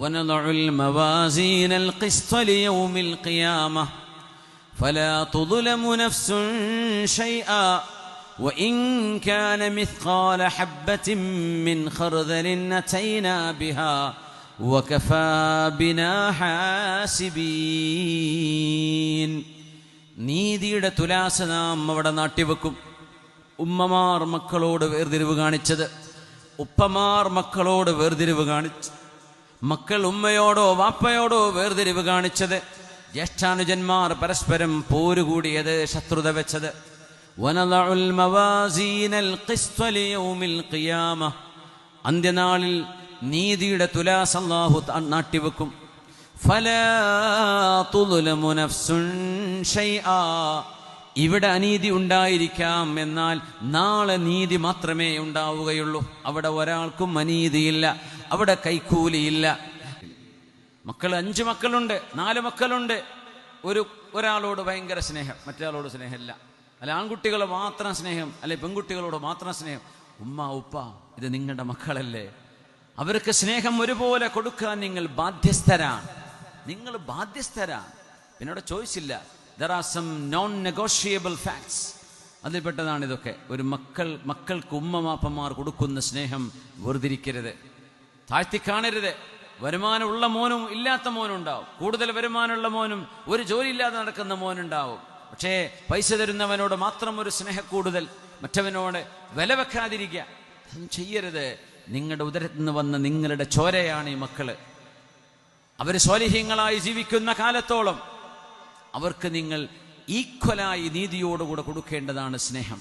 وَنَضَعُ الْمَوَازِينَ الْقِسْطَ لِيَوْمِ الْقِيَامَةِ فَلَا تُظْلَمُ نَفْسٌ شَيْئًا وَإِنْ كَانَ مِثْقَالَ حَبَّةٍ مِّنْ خَرْدَلٍ أَتَيْنَا بِهَا وَكَفَى بِنَا حَاسِبِينَ. നീതിയുടെ തുലാസ നാം അവിടെ നാട്ടിവെക്കും. ഉമ്മമാർ മക്കളോട് വേർതിരിവ് കാണിച്ചത്, ഉപ്പമാർ മക്കളോട് വേർതിരിവ് കാണിച്ചു, മക്കൾ ഉമ്മയോടോ വാപ്പയോടോ വേർതിരിവ് കാണിച്ചത്, ജ്യേഷ്ഠാനുജന്മാർ പരസ്പരം പോരുകൂടിയത്, ശത്രുത വെച്ചത്. വനദഉൽ മവാസീനൽ ഖിസ്ത ലിയൗമിൽ ഖിയാമ, അന്ത്യനാളിൽ നീതിയുടെ തുലാസ് അല്ലാഹു നാട്ടിവെക്കും. ഫലാ തുദ്ലമു നഫ്സുൻ ശൈആ, ഇവിടെ അനീതി ഉണ്ടായിരിക്കാം, എന്നാൽ നാളെ നീതി മാത്രമേ ഉണ്ടാവുകയുള്ളൂ. അവിടെ ഒരാൾക്കും അനീതിയില്ല, അവിടെ കൈക്കൂലിയില്ല. മക്കൾ 5 മക്കളുണ്ട്, 4 മക്കളുണ്ട്. ഒരാളോട് ഭയങ്കര സ്നേഹം, മറ്റൊരാളോട് സ്നേഹമില്ല. അല്ല ആൺകുട്ടികളെ മാത്രം സ്നേഹം, അല്ലെ പെൺകുട്ടികളോട് മാത്രം സ്നേഹം. ഉമ്മ ഉപ്പ ഇത് നിങ്ങളുടെ മക്കളല്ലേ, അവർക്ക് സ്നേഹം ഒരുപോലെ കൊടുക്കാൻ നിങ്ങൾ ബാധ്യസ്ഥരാണ്. നിങ്ങൾ ബാധ്യസ്ഥരാണ്. പിന്നീട് ചോയ്സില്ല. There are some non-negotiable facts. അതിൽപ്പെട്ടതാണ് ഇതൊക്കെ. ഒരു മക്കൾക്ക് ഉമ്മമാപ്പന്മാർ കൊടുക്കുന്ന സ്നേഹം വേർതിരിക്കരുത്, താഴ്ത്തിക്കാണരുത്. വരുമാനമുള്ള മോനും ഇല്ലാത്ത മോനും ഉണ്ടാവും. കൂടുതൽ വരുമാനമുള്ള മോനും ഒരു ജോലി ഇല്ലാതെ നടക്കുന്ന മോനുണ്ടാവും. പക്ഷേ പൈസ തരുന്നവനോട് മാത്രം ഒരു സ്നേഹക്കൂടുതൽ, മറ്റവനോട് വില വെക്കാതിരിക്കുക, അതൊന്നും ചെയ്യരുത്. നിങ്ങളുടെ ഉദരത്തിൽ നിന്ന് വന്ന നിങ്ങളുടെ ചോരയാണ് ഈ മക്കള്. അവർ സ്വാലിഹ്യങ്ങളായി ജീവിക്കുന്ന കാലത്തോളം അവർക്ക് നിങ്ങൾ ഈക്വലായി നീതിയോടുകൂടെ കൊടുക്കേണ്ടതാണ് സ്നേഹം.